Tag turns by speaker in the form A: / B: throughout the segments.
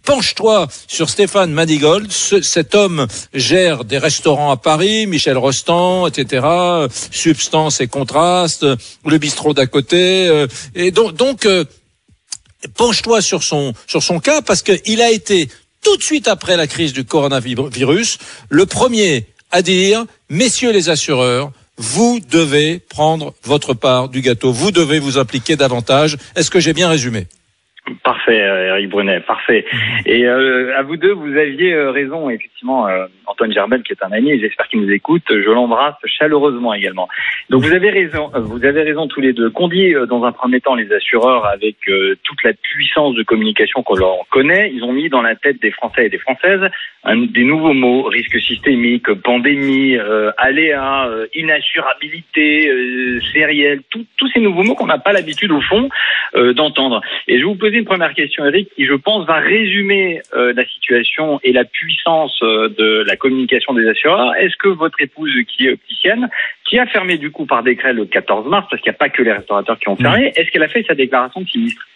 A: penche-toi sur Stéphane Manigold. Cet homme gère des restaurants à Paris, Michel Rostand, etc., Substance et Contraste, le bistrot d'à côté. Et donc penche-toi sur son cas, parce qu'il a été tout de suite après la crise du coronavirus le premier à dire: messieurs les assureurs, vous devez prendre votre part du gâteau, vous devez vous impliquer davantage. Est-ce que j'ai bien résumé ?
B: Parfait, Eric Brunet, parfait. Et à vous deux, vous aviez raison, effectivement. Antoine Gerbel, qui est un ami, et j'espère qu'il nous écoute, je l'embrasse chaleureusement également. Donc vous avez raison tous les deux. Qu'on dit dans un premier temps les assureurs, avec toute la puissance de communication qu'on leur connaît, ils ont mis dans la tête des Français et des Françaises des nouveaux mots: risque systémique, pandémie, aléa, inassurabilité, sériel, tous ces nouveaux mots qu'on n'a pas l'habitude au fond d'entendre. Et je vais vous poser une première question, Eric, qui je pense va résumer la situation et la puissance de la communication des assureurs. Est-ce que votre épouse, qui est opticienne, qui a fermé du coup par décret le 14 mars, parce qu'il n'y a pas que les restaurateurs qui ont fermé, est-ce qu'elle a fait sa déclaration de sinistre ?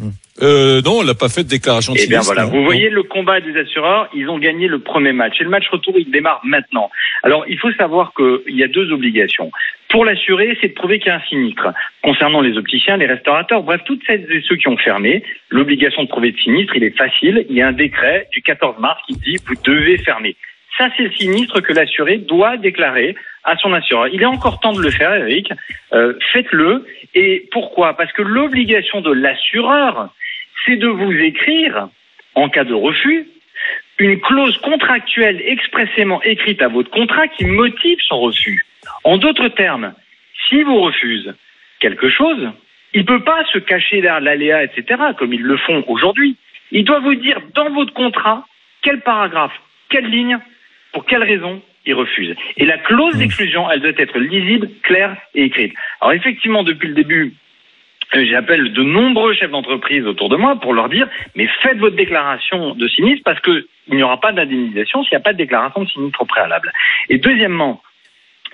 A: Non, elle n'a pas fait de déclaration de sinistre.
B: Eh bien voilà, vous voyez le combat des assureurs, ils ont gagné le premier match. Et le match retour, il démarre maintenant. Alors, il faut savoir qu'il y a deux obligations. Pour l'assuré, c'est de prouver qu'il y a un sinistre. Concernant les opticiens, les restaurateurs, bref, toutes celles et ceux qui ont fermé, l'obligation de prouver de sinistre, il est facile. Il y a un décret du 14 mars qui dit: vous devez fermer. Ça, c'est le sinistre que l'assuré doit déclarer à son assureur. Il est encore temps de le faire, Eric. Faites-le. Et pourquoi ? Parce que l'obligation de l'assureur, c'est de vous écrire, en cas de refus, une clause contractuelle expressément écrite à votre contrat qui motive son refus. En d'autres termes, s'il vous refuse quelque chose, il ne peut pas se cacher derrière l'aléa, etc., comme ils le font aujourd'hui. Il doit vous dire dans votre contrat quel paragraphe, quelle ligne, pour quelle raison il refuse. Et la clause d'exclusion, elle doit être lisible, claire et écrite. Alors effectivement, depuis le début, j'appelle de nombreux chefs d'entreprise autour de moi pour leur dire: mais faites votre déclaration de sinistre, parce qu'il n'y aura pas d'indemnisation s'il n'y a pas de déclaration de sinistre au préalable. Et deuxièmement,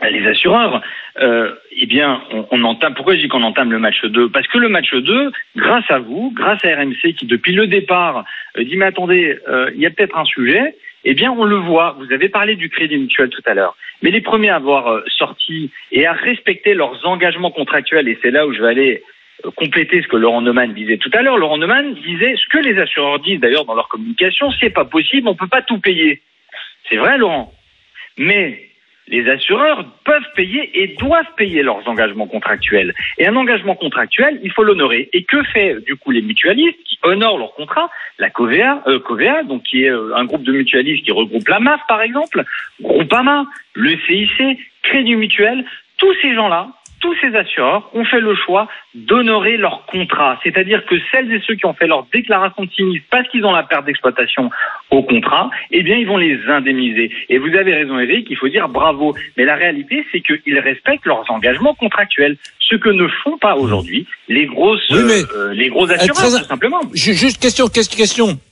B: les assureurs, on entame. Pourquoi je dis qu'on entame le match 2 ? Parce que le match 2, grâce à vous, grâce à RMC, qui depuis le départ dit: mais attendez, il y a peut-être un sujet. Eh bien, on le voit. Vous avez parlé du Crédit Mutuel tout à l'heure. Mais les premiers à avoir sorti et à respecter leurs engagements contractuels, et c'est là où je vais aller compléter ce que Laurent Neumann disait tout à l'heure. Laurent Neumann disait ce que les assureurs disent d'ailleurs dans leur communication: c'est pas possible, on peut pas tout payer. C'est vrai, Laurent. Mais les assureurs peuvent payer et doivent payer leurs engagements contractuels. Et un engagement contractuel, il faut l'honorer. Et que fait du coup les mutualistes qui honorent leur contrat ? La Covea, donc qui est un groupe de mutualistes qui regroupe la MAF par exemple, Groupama, le CIC, Crédit Mutuel, tous ces gens-là, tous ces assureurs ont fait le choix d'honorer leur contrat. C'est-à-dire que celles et ceux qui ont fait leur déclaration de sinistre parce qu'ils ont la perte d'exploitation au contrat, eh bien, ils vont les indemniser. Et vous avez raison, Eric, il faut dire bravo. Mais la réalité, c'est qu'ils respectent leurs engagements contractuels. Ce que ne font pas aujourd'hui les gros assureurs, tout simplement.
A: Juste question.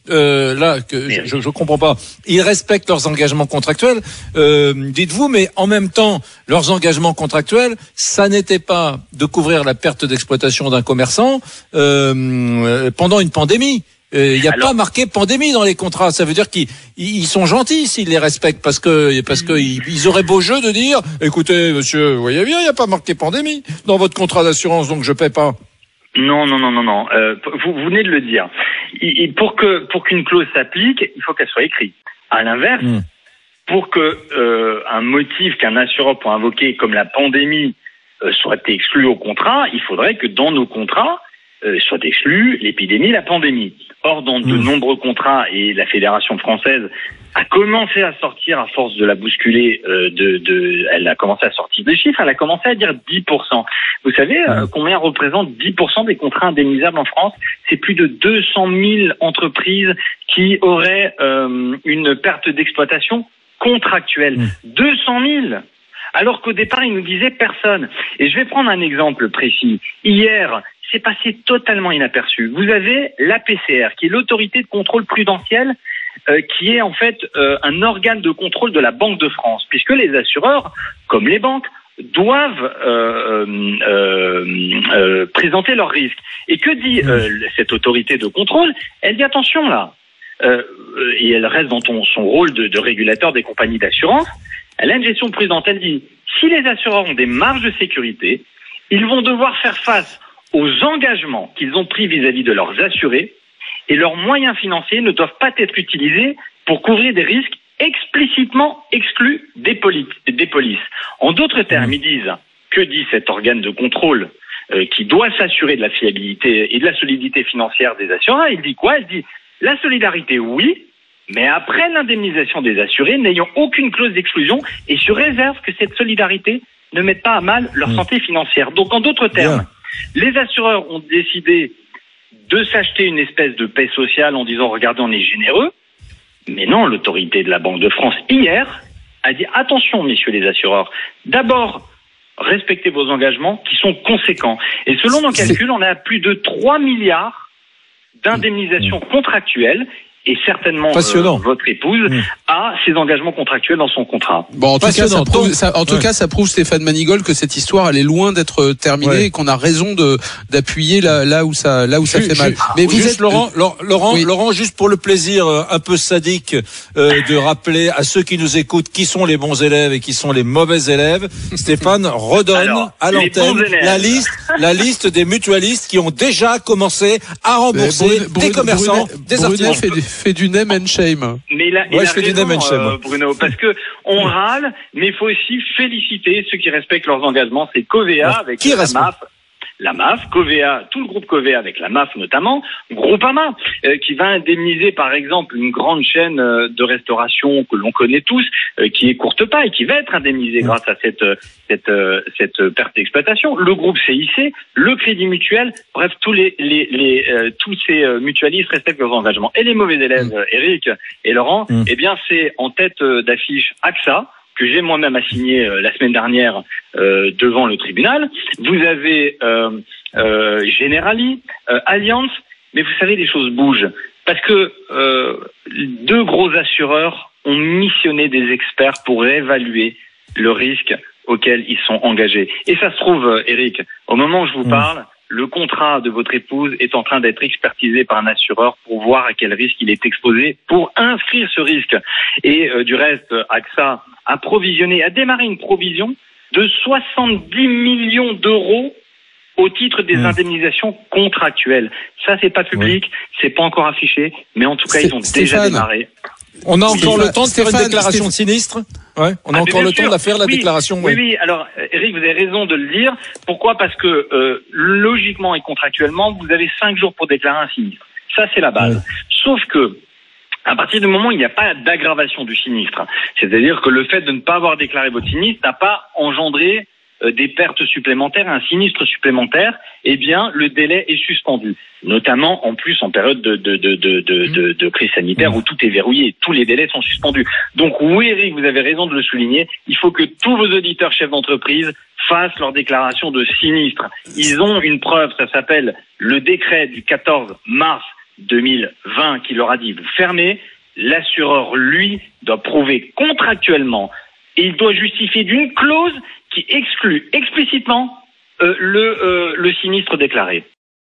A: Là, que je comprends pas. Ils respectent leurs engagements contractuels, dites-vous, mais en même temps, leurs engagements contractuels, ça n'était pas de couvrir la perte d'exploitation d'un commerçant pendant une pandémie. Il n'y a pas marqué pandémie dans les contrats. Ça veut dire qu'ils sont gentils s'ils les respectent, parce que ils auraient beau jeu de dire: écoutez, monsieur, vous voyez bien, il n'y a pas marqué pandémie dans votre contrat d'assurance, donc je paie pas.
B: Non. Vous venez de le dire. Pour qu'une clause s'applique, il faut qu'elle soit écrite. À l'inverse, pour que un motif qu'un assureur peut invoquer, comme la pandémie, soit exclu au contrat, il faudrait que dans nos contrats soit exclu l'épidémie, la pandémie. Or, dans de nombreux contrats, et la Fédération française a commencé à sortir, à force de la bousculer, elle a commencé à sortir des chiffres, elle a commencé à dire 10%. Vous savez combien représente 10% des contrats indemnisables en France ? C'est plus de 200 000 entreprises qui auraient une perte d'exploitation contractuelle. 200 000 ! Alors qu'au départ, ils nous disaient personne. Et je vais prendre un exemple précis. Hier, c'est passé totalement inaperçu. Vous avez l'APCR, qui est l'autorité de contrôle prudentiel, qui est en fait un organe de contrôle de la Banque de France, puisque les assureurs, comme les banques, doivent présenter leurs risques. Et que dit cette autorité de contrôle ? Elle dit: attention là, et elle reste dans son rôle de régulateur des compagnies d'assurance, elle a une gestion prudente. Elle dit, si les assureurs ont des marges de sécurité, ils vont devoir faire face aux engagements qu'ils ont pris vis-à-vis de leurs assurés, et leurs moyens financiers ne doivent pas être utilisés pour couvrir des risques explicitement exclus des polices. En d'autres termes, ils disent, que dit cet organe de contrôle qui doit s'assurer de la fiabilité et de la solidité financière des assureurs? Il dit quoi? Il dit, la solidarité, oui, mais après l'indemnisation des assurés, n'ayant aucune clause d'exclusion et sur réserve que cette solidarité ne mette pas à mal leur santé financière. Donc, en d'autres termes, les assureurs ont décidé de s'acheter une espèce de paix sociale en disant, regardez, on est généreux. Mais non, l'autorité de la Banque de France, hier, a dit, attention, messieurs les assureurs, d'abord, respectez vos engagements qui sont conséquents. Et selon nos calculs, on a plus de 3 milliards d'indemnisations contractuelles. Et certainement, votre épouse a ses engagements contractuels dans son contrat.
C: Bon, en tout cas, ça prouve, Stéphane Manigol, que cette histoire, elle est loin d'être terminée et qu'on a raison d'appuyer là où ça fait mal.
A: Mais vous êtes Laurent, juste pour le plaisir un peu sadique de rappeler à ceux qui nous écoutent qui sont les bons élèves et qui sont les mauvais élèves. Stéphane redonne à l'antenne la liste des mutualistes qui ont déjà commencé à rembourser des commerçants, des artisans.
C: Fait du name and shame.
B: Mais il a raison, Bruno, parce que on râle, mais il faut aussi féliciter ceux qui respectent leurs engagements. C'est Covéa avec la MAF, Covéa, tout le groupe Covéa avec la MAF notamment, Groupama, qui va indemniser par exemple une grande chaîne de restauration que l'on connaît tous, qui est Courtepaille, qui va être indemnisée grâce à cette perte d'exploitation. Le groupe CIC, le Crédit Mutuel, bref, tous ces mutualistes respectent leurs engagements. Et les mauvais élèves, Eric et Laurent, eh bien c'est en tête d'affiche AXA, que j'ai moi-même assigné la semaine dernière devant le tribunal. Vous avez Generali, Allianz, mais vous savez, les choses bougent. Parce que deux gros assureurs ont missionné des experts pour évaluer le risque auquel ils sont engagés. Et ça se trouve, Eric, au moment où je vous parle, le contrat de votre épouse est en train d'être expertisé par un assureur pour voir à quel risque il est exposé, pour inscrire ce risque. Et du reste, AXA a démarré une provision de 70 millions d'euros au titre des indemnisations contractuelles. Ça, c'est pas public, c'est pas encore affiché, mais en tout cas, ils ont déjà démarré.
A: On a encore le temps de faire une déclaration de sinistre. Ouais, on a encore le temps de faire la déclaration.
B: Oui. Alors, Eric, vous avez raison de le dire. Pourquoi? Parce que logiquement et contractuellement, vous avez 5 jours pour déclarer un sinistre. Ça, c'est la base. Sauf que à partir du moment où il n'y a pas d'aggravation du sinistre, c'est-à-dire que le fait de ne pas avoir déclaré votre sinistre n'a pas engendré des pertes supplémentaires, un sinistre supplémentaire, eh bien, le délai est suspendu. Notamment, en plus, en période de crise sanitaire où tout est verrouillé. Tous les délais sont suspendus. Donc, oui, Eric, vous avez raison de le souligner. Il faut que tous vos auditeurs chefs d'entreprise fassent leur déclaration de sinistre. Ils ont une preuve, ça s'appelle le décret du 14 mars 2020 qui leur a dit, vous fermez. L'assureur, lui, doit prouver contractuellement et il doit justifier d'une clause qui exclut explicitement le sinistre déclaré.